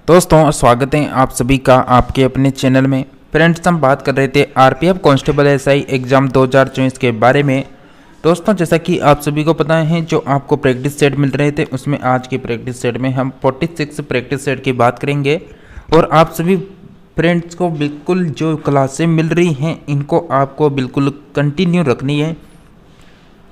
दोस्तों स्वागत है आप सभी का आपके अपने चैनल में। फ्रेंड्स, हम बात कर रहे थे आरपीएफ कांस्टेबल एसआई एग्ज़ाम 2024 के बारे में। दोस्तों, जैसा कि आप सभी को पता है, जो आपको प्रैक्टिस सेट मिल रहे थे उसमें आज के प्रैक्टिस सेट में हम 46 प्रैक्टिस सेट की बात करेंगे। और आप सभी फ्रेंड्स को बिल्कुल जो क्लासें मिल रही हैं इनको आपको बिल्कुल कंटिन्यू रखनी है।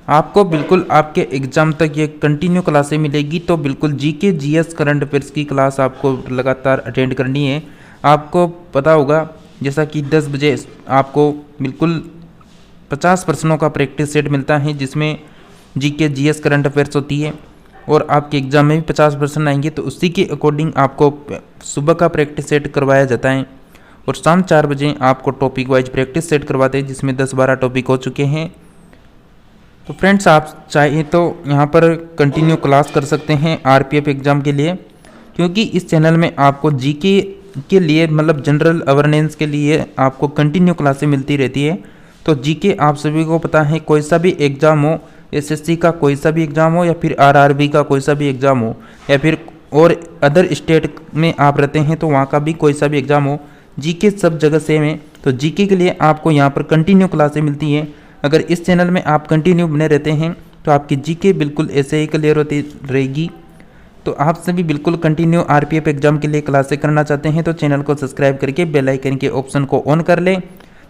आपको बिल्कुल आपके एग्ज़ाम तक ये कंटिन्यू क्लासें मिलेगी। तो बिल्कुल जीके जीएस करंट अफेयर्स की क्लास आपको लगातार अटेंड करनी है। आपको पता होगा जैसा कि 10 बजे आपको बिल्कुल 50 प्रश्नों का प्रैक्टिस सेट मिलता है, जिसमें जीके जीएस करंट अफेयर्स होती है और आपके एग्ज़ाम में भी 50 प्रश्न आएंगे। तो उसी के अकॉर्डिंग आपको सुबह का प्रैक्टिस सेट करवाया जाता है और शाम 4 बजे आपको टॉपिक वाइज प्रैक्टिस सेट करवाते हैं, जिसमें 10-12 टॉपिक हो चुके हैं। तो फ्रेंड्स, आप चाहे तो यहाँ पर कंटिन्यू क्लास कर सकते हैं आरपीएफ एग्ज़ाम के लिए, क्योंकि इस चैनल में आपको जीके के लिए मतलब जनरल अवेयरनेस के लिए आपको कंटिन्यू क्लासें मिलती रहती है। तो जीके आप सभी को पता है, कोई सा भी एग्ज़ाम हो, एसएससी का कोई सा भी एग्ज़ाम हो या फिर आरआरबी का कोई सा भी एग्ज़ाम हो या फिर और अदर स्टेट में आप रहते हैं तो वहाँ का भी कोई सा भी एग्ज़ाम हो, जीके सब जगह सेम है। तो जीके के लिए आपको यहाँ पर कंटिन्यू क्लासें मिलती हैं। अगर इस चैनल में आप कंटिन्यू बने रहते हैं तो आपकी जीके बिल्कुल ऐसे ही क्लियर होती रहेगी। तो आप सभी बिल्कुल कंटिन्यू आरपीएफ एग्जाम के लिए क्लासेस करना चाहते हैं तो चैनल को सब्सक्राइब करके बेल आइकन के ऑप्शन को ऑन कर लें,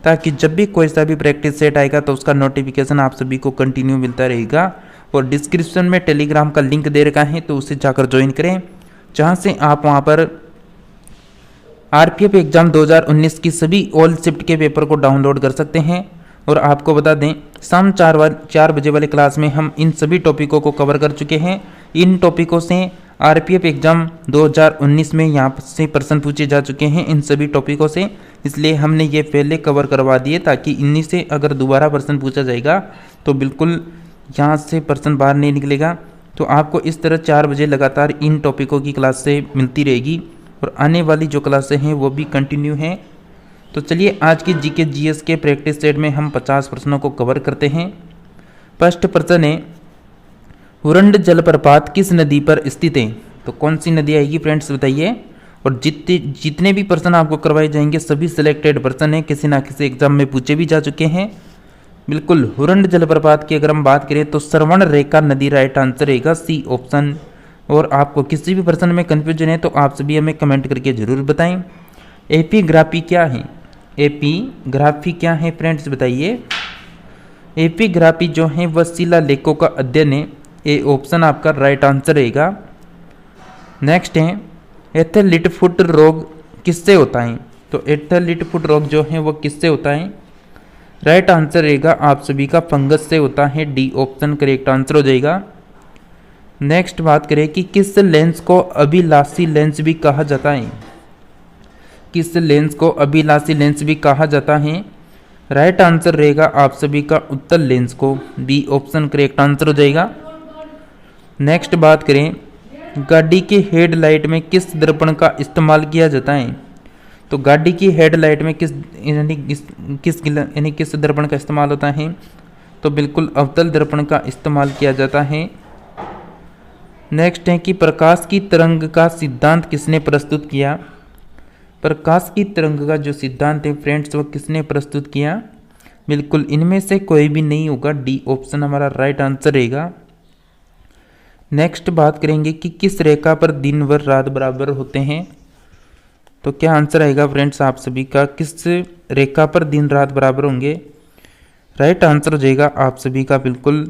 ताकि जब भी कोई सा भी प्रैक्टिस सेट आएगा तो उसका नोटिफिकेशन आप सभी को कंटिन्यू मिलता रहेगा। और डिस्क्रिप्शन में टेलीग्राम का लिंक दे रखा है, तो उसे जाकर ज्वाइन करें, जहाँ से आप वहाँ पर आरपीएफ एग्जाम 2019 की सभी ऑल शिफ्ट के पेपर को डाउनलोड कर सकते हैं। और आपको बता दें, शाम 4 बजे वाले क्लास में हम इन सभी टॉपिकों को कवर कर चुके हैं। इन टॉपिकों से आरपीएफ एग्ज़ाम 2019 में यहाँ से प्रश्न पूछे जा चुके हैं इन सभी टॉपिकों से, इसलिए हमने ये पहले कवर करवा दिए, ताकि इन्हीं से अगर दोबारा प्रश्न पूछा जाएगा तो बिल्कुल यहाँ से प्रश्न बाहर नहीं निकलेगा। तो आपको इस तरह 4 बजे लगातार इन टॉपिकों की क्लासें मिलती रहेगी और आने वाली जो क्लासें हैं वो भी कंटिन्यू हैं। तो चलिए आज की जीके जीएस के प्रैक्टिस सेट में हम 50 प्रश्नों को कवर करते हैं। फर्स्ट प्रश्न है, हुरंड जलप्रपात किस नदी पर स्थित है? तो कौन सी नदी आएगी फ्रेंड्स, बताइए। और जितने भी प्रश्न आपको करवाए जाएंगे सभी सिलेक्टेड प्रश्न हैं, किसी ना किसी एग्जाम में पूछे भी जा चुके हैं। बिल्कुल हुरंड जलप्रपात की अगर हम बात करें तो श्रवण रेखा नदी राइट आंसर रहेगा, सी ऑप्शन। और आपको किसी भी प्रश्न में कन्फ्यूजन है तो आप सभी हमें कमेंट करके जरूर बताएं। एपिग्राफी क्या है? एपिग्राफी क्या है फ्रेंड्स, बताइए। एपिग्राफी जो है वह शिलालेखों का अध्ययन है, ए ऑप्शन आपका राइट आंसर रहेगा। नेक्स्ट है, एथलीट फुट रोग किससे होता है? तो एथलीट फुट रोग जो है वो किससे होता है? राइट आंसर रहेगा आप सभी का फंगस से होता है, डी ऑप्शन करेक्ट आंसर हो जाएगा। नेक्स्ट बात करें कि किस लेंस को अभिलाषी लेंस भी कहा जाता है? किस लेंस को अभिलाषी लेंस भी कहा जाता है? राइट आंसर रहेगा आप सभी का उत्तल लेंस को, बी ऑप्शन करेक्ट आंसर हो जाएगा। नेक्स्ट बात करें, गाड़ी के हेडलाइट में किस दर्पण का इस्तेमाल किया जाता है? तो गाड़ी की हेडलाइट में किस दर्पण का इस्तेमाल होता है? तो बिल्कुल अवतल दर्पण का इस्तेमाल किया जाता है। नेक्स्ट है कि प्रकाश की तरंग का सिद्धांत किसने प्रस्तुत किया? प्रकाश की तरंग का जो सिद्धांत है फ्रेंड्स वो किसने प्रस्तुत किया? बिल्कुल इनमें से कोई भी नहीं होगा, डी ऑप्शन हमारा राइट आंसर रहेगा। नेक्स्ट बात करेंगे कि किस रेखा पर दिन व रात बराबर होते हैं? तो क्या आंसर आएगा फ्रेंड्स आप सभी का, किस रेखा पर दिन रात बराबर होंगे? राइट आंसर हो जाएगा आप सभी का बिल्कुल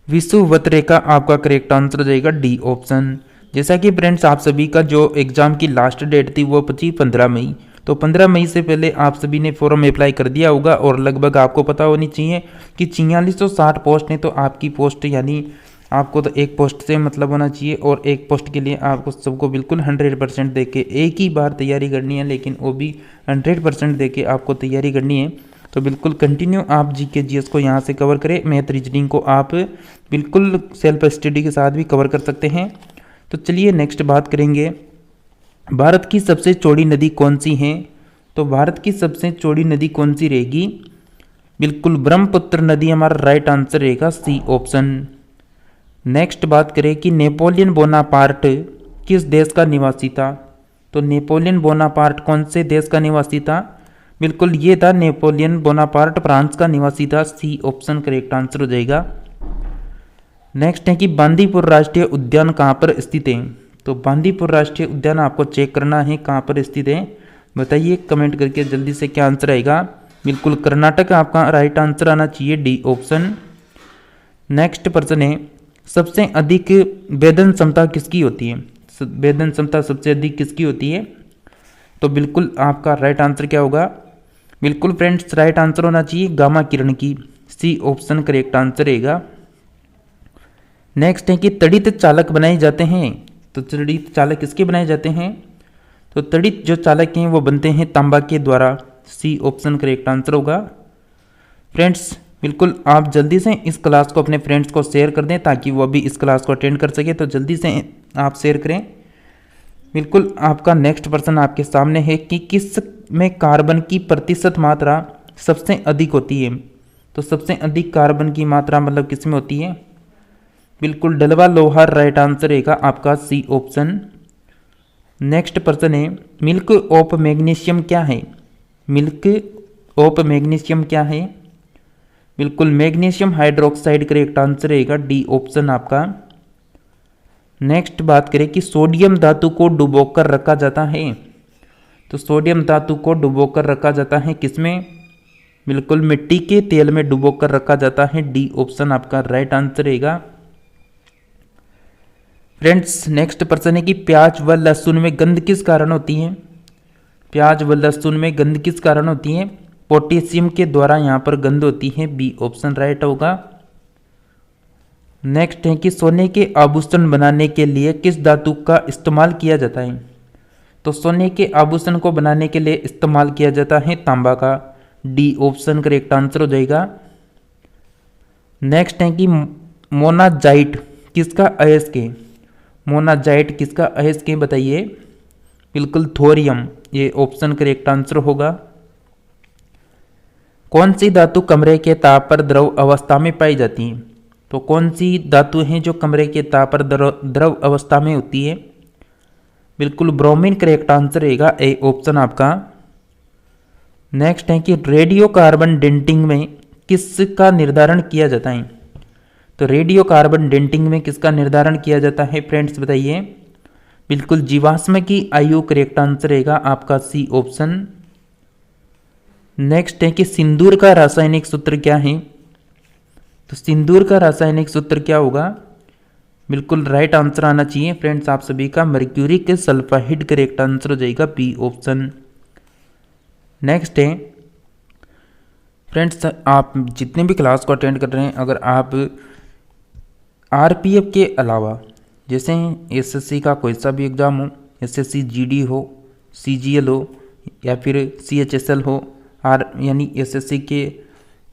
विषुवत रेखा आपका करेक्ट आंसर हो जाएगा, डी ऑप्शन। जैसा कि फ्रेंड्स आप सभी का जो एग्ज़ाम की लास्ट डेट थी वो 15 मई, तो 15 मई से पहले आप सभी ने फॉर्म अप्लाई कर दिया होगा और लगभग आपको पता होनी चाहिए कि 4460 पोस्ट हैं। तो आपकी पोस्ट यानी आपको तो एक पोस्ट से मतलब होना चाहिए और एक पोस्ट के लिए आपको सबको बिल्कुल 100% दे के एक ही बार तैयारी करनी है, लेकिन वो भी 100% दे के आपको तैयारी करनी है। तो बिल्कुल कंटिन्यू आप जीके जीएस को यहाँ से कवर करें। मैथ रीजनिंग को आप बिल्कुल सेल्फ स्टडी के साथ भी कवर कर सकते हैं। तो चलिए नेक्स्ट बात करेंगे, भारत की सबसे चौड़ी नदी कौन सी है? तो भारत की सबसे चौड़ी नदी कौन सी रहेगी? बिल्कुल ब्रह्मपुत्र नदी हमारा राइट आंसर रहेगा, सी ऑप्शन। नेक्स्ट बात करें कि नेपोलियन बोनापार्ट किस देश का निवासी था। तो नेपोलियन बोनापार्ट कौन से देश का निवासी था? बिल्कुल ये था नेपोलियन बोनापार्ट फ्रांस का निवासी था। सी ऑप्शन करेक्ट आंसर हो जाएगा। नेक्स्ट है कि बांदीपुर राष्ट्रीय उद्यान कहाँ पर स्थित है। तो बांदीपुर राष्ट्रीय उद्यान आपको चेक करना है कहाँ पर स्थित है, बताइए कमेंट करके जल्दी से क्या आंसर आएगा। बिल्कुल कर्नाटक आपका राइट आंसर आना चाहिए, डी ऑप्शन। नेक्स्ट प्रश्न है सबसे अधिक वेदन क्षमता किसकी होती है। वेदन क्षमता सबसे अधिक किसकी होती है? तो बिल्कुल आपका राइट आंसर क्या होगा? बिल्कुल फ्रेंड्स राइट आंसर होना चाहिए गामा किरण की। सी ऑप्शन करेक्ट आंसर रहेगा। नेक्स्ट है कि तड़ित चालक बनाए जाते हैं। तो तड़ित चालक किसके बनाए जाते हैं? तो तड़ित जो चालक हैं वो बनते हैं तांबा के द्वारा। सी ऑप्शन करेक्ट आंसर होगा। फ्रेंड्स बिल्कुल आप जल्दी से इस क्लास को अपने फ्रेंड्स को शेयर कर दें ताकि वो भी इस क्लास को अटेंड कर सके, तो जल्दी से आप शेयर करें। बिल्कुल आपका नेक्स्ट प्रश्न आपके सामने है कि किस में कार्बन की प्रतिशत मात्रा सबसे अधिक होती है। तो सबसे अधिक कार्बन की मात्रा मतलब किस में होती है? बिल्कुल डलवा लोहार राइट आंसर रहेगा आपका, सी ऑप्शन। नेक्स्ट प्रश्न है मिल्क ऑफ मैग्नीशियम क्या है। मिल्क ऑफ मैग्नीशियम क्या है? बिल्कुल मैग्नीशियम हाइड्रोक्साइड करेक्ट आंसर रहेगा, डी ऑप्शन आपका। नेक्स्ट बात करें कि सोडियम धातु को डुबोकर रखा जाता है। तो सोडियम धातु को डुबोकर रखा जाता है किसमें? बिल्कुल मिट्टी के तेल में डुबोकर रखा जाता है, डी ऑप्शन आपका राइट आंसर रहेगा। फ्रेंड्स नेक्स्ट प्रश्न है कि प्याज व लहसुन में गंध किस कारण होती है। प्याज व लहसुन में गंध किस कारण होती है? पोटेशियम के द्वारा यहाँ पर गंध होती है, बी ऑप्शन राइट होगा। नेक्स्ट है कि सोने के आभूषण बनाने के लिए किस धातु का इस्तेमाल किया जाता है। तो सोने के आभूषण को बनाने के लिए इस्तेमाल किया जाता है तांबा का, डी ऑप्शन करेक्ट आंसर हो जाएगा। नेक्स्ट है कि मोनाजाइट किसका अयस्क है। मोनाजाइट किसका अयस्क है बताइए। बिल्कुल थोरियम, ये ऑप्शन करेक्ट आंसर होगा। कौन सी धातु कमरे के ताप पर द्रव अवस्था में पाई जाती है। तो कौन सी धातु है जो कमरे के ताप पर द्रव अवस्था में होती है? बिल्कुल ब्रोमीन करेक्ट आंसर रहेगा, ए ऑप्शन आपका। नेक्स्ट है कि रेडियो कार्बन डेंटिंग में किसका निर्धारण किया जाता है। तो रेडियो कार्बन डेंटिंग में किसका निर्धारण किया जाता है फ्रेंड्स बताइए। बिल्कुल जीवाश्म की आयु करेक्ट आंसर रहेगा आपका, सी ऑप्शन। नेक्स्ट है कि सिंदूर का रासायनिक सूत्र क्या है। तो सिंदूर का रासायनिक सूत्र क्या होगा? बिल्कुल राइट आंसर आना चाहिए फ्रेंड्स आप सभी का, मर्क्यूरिक सल्फाइड करेक्ट आंसर हो जाएगा, बी ऑप्शन। नेक्स्ट है फ्रेंड्स आप जितने भी क्लास को अटेंड कर रहे हैं, अगर आप आरपीएफ के अलावा जैसे एसएससी का कोई सा भी एग्ज़ाम हो, एसएससी जीडी हो, सीजीएल हो या फिर सीएचएसएल हो, यानी एसएससी के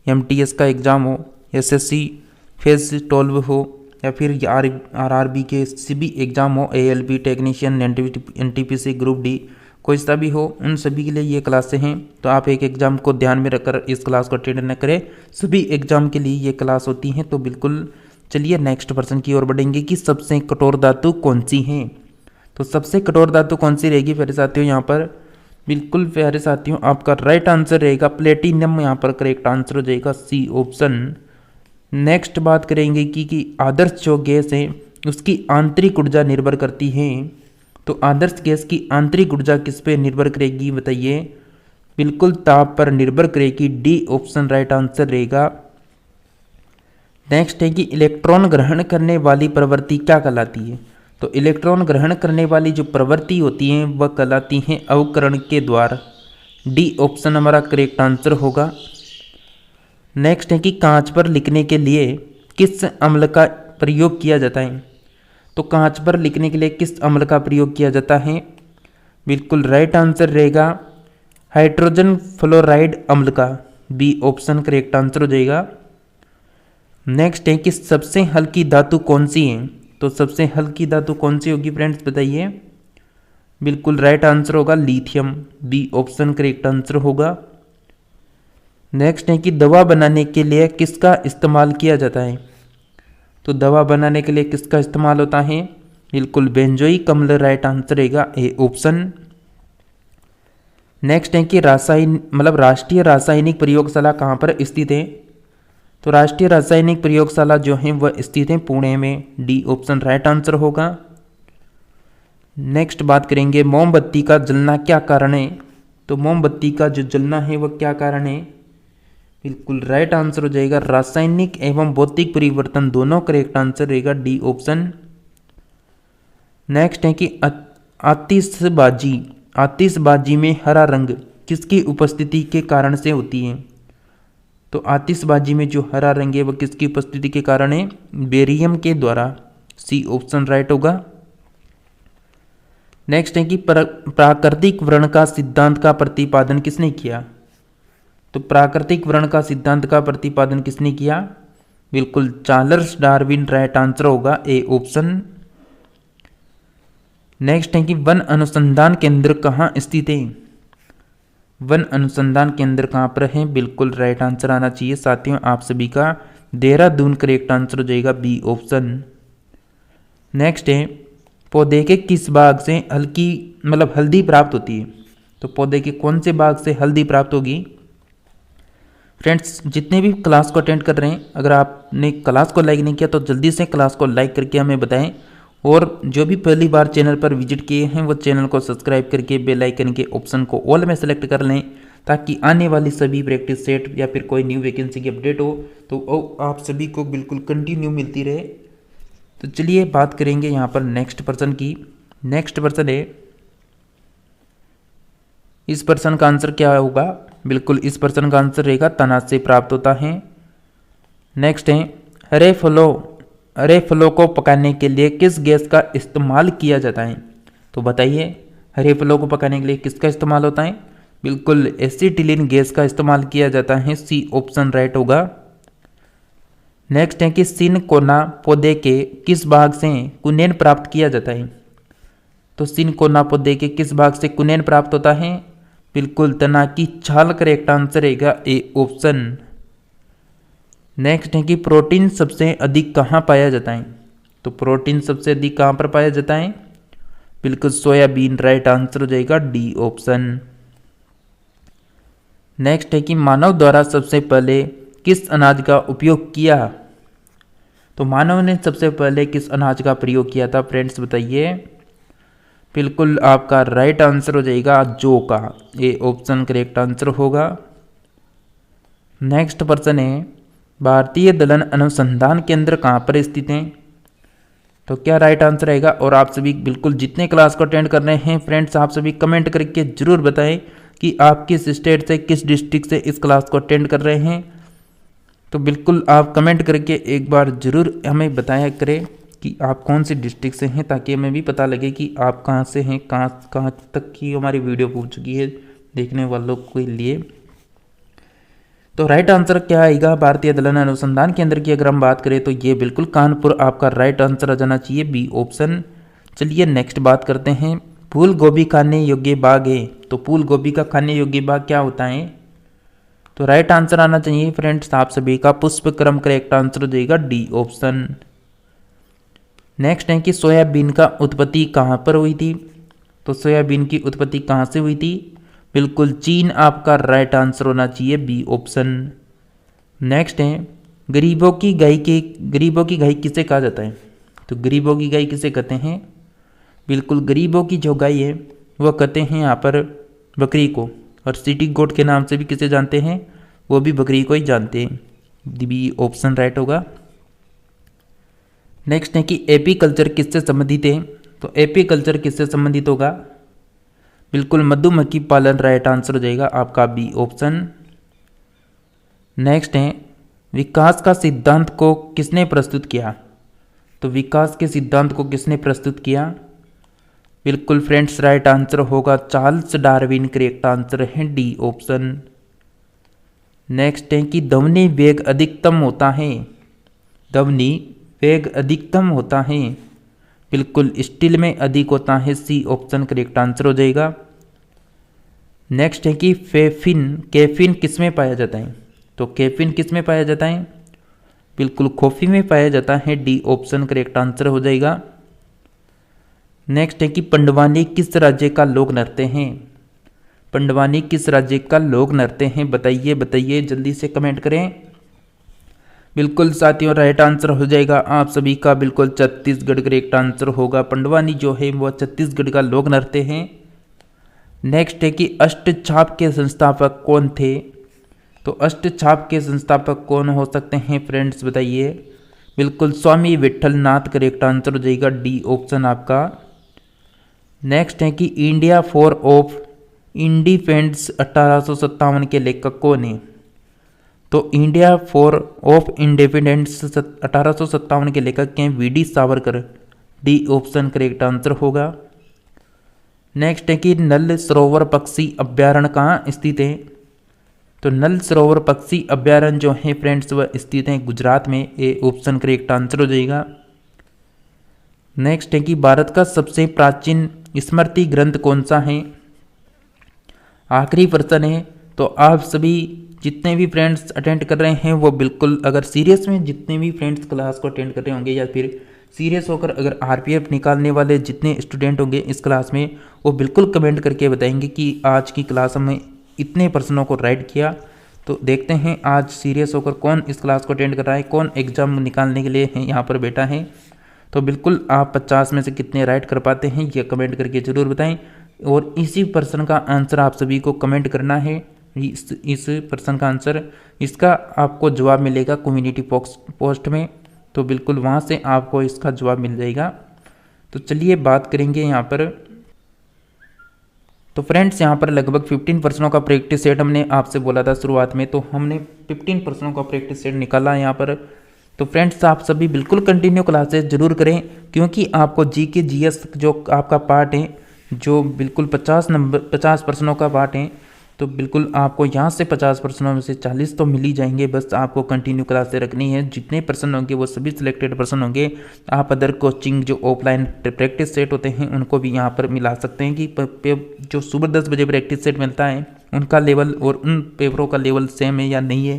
एमटीएस का एग्ज़ाम हो, एसएससी फेज 12 हो या फिर आरआरबी के सीबी एग्ज़ाम हो, एएलबी टेक्नीशियन, एनटीपीसी ग्रुप डी, कोई सा भी हो, उन सभी के लिए ये क्लासें हैं। तो आप एक एग्ज़ाम को ध्यान में रखकर इस क्लास को अटेंड न करें, सभी एग्ज़ाम के लिए ये क्लास होती हैं। तो बिल्कुल चलिए नेक्स्ट प्रश्न की ओर बढ़ेंगे कि सबसे कठोर धातु कौन सी है। तो सबसे कठोर धातु कौन सी रहेगी प्यारे साथियों यहाँ पर? बिल्कुल प्यारे साथियों आपका राइट आंसर रहेगा प्लेटिनम, यहाँ पर करेक्ट आंसर हो जाएगा, सी ऑप्शन। नेक्स्ट बात करेंगे कि आदर्श जो गैस है उसकी आंतरिक ऊर्जा निर्भर करती है। तो आदर्श गैस की आंतरिक ऊर्जा किस पे निर्भर करेगी बताइए। बिल्कुल ताप पर निर्भर करेगी, डी ऑप्शन राइट आंसर रहेगा। नेक्स्ट है कि इलेक्ट्रॉन ग्रहण करने वाली प्रवृत्ति क्या कहलाती है। तो इलेक्ट्रॉन ग्रहण करने वाली जो प्रवृत्ति होती है वह कहलाती है अवकरण के द्वार, डी ऑप्शन हमारा करेक्ट आंसर होगा। नेक्स्ट है कि कांच पर लिखने के लिए किस अम्ल का प्रयोग किया जाता है। तो कांच पर लिखने के लिए किस अम्ल का प्रयोग किया जाता है? बिल्कुल राइट आंसर रहेगा हाइड्रोजन फ्लोराइड अम्ल का, बी ऑप्शन करेक्ट आंसर हो जाएगा। नेक्स्ट है कि सबसे हल्की धातु कौन सी है। तो सबसे हल्की धातु कौन सी होगी फ्रेंड्स बताइए। बिल्कुल राइट आंसर होगा lithium, B option correct answer होगा। नेक्स्ट है कि दवा बनाने के लिए किसका इस्तेमाल किया जाता है। तो दवा बनाने के लिए किसका इस्तेमाल होता है? बिल्कुल बेंजोइक अम्ल राइट आंसर रहेगा ए ऑप्शन। नेक्स्ट है कि राष्ट्रीय रासायनिक प्रयोगशाला कहाँ पर स्थित है? तो राष्ट्रीय रासायनिक प्रयोगशाला जो है वह स्थित है पुणे में, डी ऑप्शन राइट आंसर होगा। नेक्स्ट बात करेंगे मोमबत्ती का जलना क्या कारण है? तो मोमबत्ती का जो जलना है वह क्या कारण है? बिल्कुल राइट आंसर हो जाएगा रासायनिक एवं भौतिक परिवर्तन, दोनों करेक्ट आंसर रहेगा डी ऑप्शन। नेक्स्ट है कि आतिशबाजी में हरा रंग किसकी उपस्थिति के कारण से होती है? तो आतिशबाजी में जो हरा रंग है वह किसकी उपस्थिति के कारण है? बेरियम के द्वारा, सी ऑप्शन राइट होगा। नेक्स्ट है कि प्राकृतिक व्रण का सिद्धांत का प्रतिपादन किसने किया? तो प्राकृतिक व्रण का सिद्धांत का प्रतिपादन किसने किया? बिल्कुल चार्ल्स डार्विन राइट आंसर होगा ए ऑप्शन। नेक्स्ट है कि वन अनुसंधान केंद्र कहाँ स्थित है? वन अनुसंधान केंद्र कहाँ पर है? बिल्कुल राइट आंसर आना चाहिए साथियों आप सभी का देहरादून करेक्ट आंसर हो जाएगा बी ऑप्शन। नेक्स्ट है पौधे के किस भाग से हल्दी प्राप्त होती है? तो पौधे के कौन से भाग से हल्दी प्राप्त होगी? फ्रेंड्स जितने भी क्लास को अटेंड कर रहे हैं, अगर आपने क्लास को लाइक नहीं किया तो जल्दी से क्लास को लाइक करके हमें बताएं, और जो भी पहली बार चैनल पर विजिट किए हैं वो चैनल को सब्सक्राइब करके बेल आइकन के ऑप्शन को ऑल में सेलेक्ट कर लें, ताकि आने वाली सभी प्रैक्टिस सेट या फिर कोई न्यू वैकेंसी की अपडेट हो तो आप सभी को बिल्कुल कंटिन्यू मिलती रहे। तो चलिए बात करेंगे यहाँ पर नेक्स्ट पर्सन की। नेक्स्ट पर्सन है, इस पर्सन का आंसर क्या होगा? बिल्कुल इस पर्सन का आंसर रहेगा तनाज से प्राप्त होता है। नेक्स्ट है हरे फलों को पकाने के लिए किस गैस का इस्तेमाल किया जाता है? तो बताइए हरे फलों को पकाने के लिए किसका इस्तेमाल होता है? बिल्कुल एसिटिलीन गैस का इस्तेमाल किया जाता है, सी ऑप्शन राइट होगा। नेक्स्ट है कि सिनकोना पौधे के किस भाग से कुनेन प्राप्त किया जाता है? तो सिनकोना पौधे के किस भाग से कुनेन प्राप्त होता है? बिल्कुल तना की छाल करेक्ट आंसर रहेगा ए ऑप्शन। नेक्स्ट है कि प्रोटीन सबसे अधिक कहाँ पाया जाता है? तो प्रोटीन सबसे अधिक कहाँ पर पाया जाता है? बिल्कुल सोयाबीन राइट आंसर हो जाएगा डी ऑप्शन। नेक्स्ट है कि मानव द्वारा सबसे पहले किस अनाज का उपयोग किया? तो मानव ने सबसे पहले किस अनाज का प्रयोग किया था फ्रेंड्स बताइए? बिल्कुल आपका राइट आंसर हो जाएगा जौ का, ए ऑप्शन करेक्ट आंसर होगा। नेक्स्ट पर्सन है भारतीय दलन अनुसंधान केंद्र कहाँ पर स्थित है? तो क्या राइट आंसर आएगा? और आप सभी बिल्कुल जितने क्लास को अटेंड कर रहे हैं फ्रेंड्स आप सभी कमेंट करके जरूर बताएं कि आप किस स्टेट से किस डिस्ट्रिक्ट से इस क्लास को अटेंड कर रहे हैं। तो बिल्कुल आप कमेंट करके एक बार ज़रूर हमें बताया करें कि आप कौन सी डिस्ट्रिक्ट से हैं, ताकि हमें भी पता लगे कि आप कहाँ से हैं, कहाँ तक की हमारी वीडियो पहुँच चुकी है देखने वालों के लिए। तो राइट आंसर क्या आएगा भारतीय दलन अनुसंधान केंद्र की अगर हम बात करें तो ये बिल्कुल कानपुर आपका राइट आंसर आ जाना चाहिए, बी ऑप्शन। चलिए नेक्स्ट बात करते हैं फूल गोभी खाने योग्य बाग है। तो फूल गोभी का खाने योग्य बाग क्या होता है? तो राइट आंसर आना चाहिए फ्रेंड्स आप सभी का पुष्पक्रम करेक्ट आंसर हो जाएगा डी ऑप्शन। नेक्स्ट है कि सोयाबीन का उत्पत्ति कहाँ पर हुई थी? तो सोयाबीन की उत्पत्ति कहाँ से हुई थी? बिल्कुल चीन आपका राइट आंसर होना चाहिए, बी ऑप्शन। नेक्स्ट है गरीबों की गाय किसे कहा जाता है? तो गरीबों की गाय किसे कहते हैं? बिल्कुल गरीबों की जो गाय है वह कहते हैं यहाँ पर बकरी को, और सिटी गोट के नाम से भी किसे जानते हैं? वो भी बकरी को ही जानते हैं, बी ऑप्शन राइट होगा। नेक्स्ट है कि एपी कल्चर किससे संबंधित है? तो एपी कल्चर किससे संबंधित होगा? बिल्कुल मधुमक्खी पालन राइट आंसर हो जाएगा आपका, बी ऑप्शन। नेक्स्ट है विकास का सिद्धांत को किसने प्रस्तुत किया? तो विकास के सिद्धांत को किसने प्रस्तुत किया? बिल्कुल फ्रेंड्स राइट आंसर होगा चार्ल्स डार्विन, करेक्ट आंसर है डी ऑप्शन। नेक्स्ट है कि ध्वनि वेग अधिकतम होता है। ध्वनि वेग अधिकतम होता है, बिल्कुल स्टील में अधिक होता है, सी ऑप्शन करेक्ट आंसर हो जाएगा। नेक्स्ट है कि कैफीन किस में पाया जाता है? तो कैफीन किस में पाया जाता है? बिल्कुल खोफी में पाया जाता है, डी ऑप्शन करेक्ट आंसर हो जाएगा। नेक्स्ट है कि पंडवानी किस राज्य का लोक नृत्य है। पंडवानी किस राज्य का लोक नृत्य है, बताइए बताइए जल्दी से कमेंट करें। बिल्कुल साथियों राइट आंसर हो जाएगा आप सभी का, बिल्कुल छत्तीसगढ़ करेक्ट आंसर होगा। पंडवानी जो है वह छत्तीसगढ़ का लोक नृत्य है। नेक्स्ट है कि अष्टछाप के संस्थापक कौन थे। तो अष्टछाप के संस्थापक कौन हो सकते हैं फ्रेंड्स, बताइए। बिल्कुल स्वामी विठलनाथ करेक्ट आंसर हो जाएगा, डी ऑप्शन आपका। नेक्स्ट है कि इंडिया फॉर ऑफ इंडिपेंडेंस 1857 के लेखक कौन है। तो इंडिया फॉर ऑफ इंडिपेंडेंस 1857 के लेखक हैं VD Savarkar, D option correct answer होगा। नेक्स्ट है कि नल सरोवर पक्षी अभ्यारण्य कहाँ स्थित है। तो नल सरोवर पक्षी अभ्यारण्य जो है फ्रेंड्स वह स्थित है गुजरात में, ए ऑप्शन करेक्ट आंसर हो जाएगा। नेक्स्ट है कि भारत का सबसे प्राचीन स्मृति ग्रंथ कौन सा है। आखिरी प्रश्न है, तो आप सभी जितने भी फ्रेंड्स अटेंड कर रहे हैं वो बिल्कुल, अगर सीरियस में जितने भी फ्रेंड्स क्लास को अटेंड कर रहे होंगे या फिर सीरियस होकर अगर आरपीएफ निकालने वाले जितने स्टूडेंट होंगे इस क्लास में, वो बिल्कुल कमेंट करके बताएंगे कि आज की क्लास में इतने प्रश्नों को राइट किया। तो देखते हैं आज सीरियस होकर कौन इस क्लास को अटेंड कर रहा है, कौन एग्जाम निकालने के लिए यहाँ पर बैठा है। तो बिल्कुल आप 50 में से कितने राइट कर पाते हैं ये कमेंट करके ज़रूर बताएं। और इसी प्रश्न का आंसर आप सभी को कमेंट करना है। इस प्रश्न का आंसर, इसका आपको जवाब मिलेगा कम्युनिटी पोस्ट में, तो बिल्कुल वहाँ से आपको इसका जवाब मिल जाएगा। तो चलिए बात करेंगे यहाँ पर। तो फ्रेंड्स यहाँ पर लगभग 15 प्रश्नों का प्रैक्टिस सेट हमने आपसे बोला था शुरुआत में, तो हमने 15 प्रश्नों का प्रैक्टिस सेट निकाला यहाँ पर। तो फ्रेंड्स आप सभी बिल्कुल कंटिन्यू क्लासेस जरूर करें, क्योंकि आपको जीके जीएस जो आपका पार्ट है, जो बिल्कुल 50 प्रश्नों का पार्ट है, तो बिल्कुल आपको यहाँ से 50 प्रश्नों में से 40 तो मिल ही जाएंगे। बस आपको कंटिन्यू क्लासेस रखनी है, जितने प्रश्न होंगे वो सभी सिलेक्टेड प्रश्न होंगे। आप अदर कोचिंग जो ऑफलाइन प्रैक्टिस सेट होते हैं उनको भी यहाँ पर मिला सकते हैं कि जो सुबह 10 बजे प्रैक्टिस सेट मिलता है उनका लेवल और उन पेपरों का लेवल सेम है या नहीं है,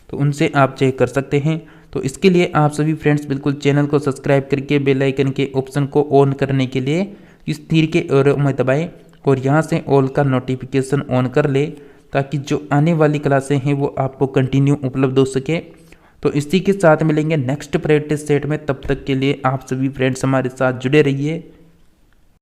तो उनसे आप चेक कर सकते हैं। तो इसके लिए आप सभी फ्रेंड्स बिल्कुल चैनल को सब्सक्राइब करके बेल आइकन के ऑप्शन को ऑन करने के लिए इस तीर के एरो में दबाएं और यहाँ से ऑल का नोटिफिकेशन ऑन कर ले, ताकि जो आने वाली क्लासें हैं वो आपको कंटिन्यू उपलब्ध हो सके। तो इसी के साथ मिलेंगे नेक्स्ट प्रैक्टिस सेट में, तब तक के लिए आप सभी फ्रेंड्स हमारे साथ जुड़े रहिए।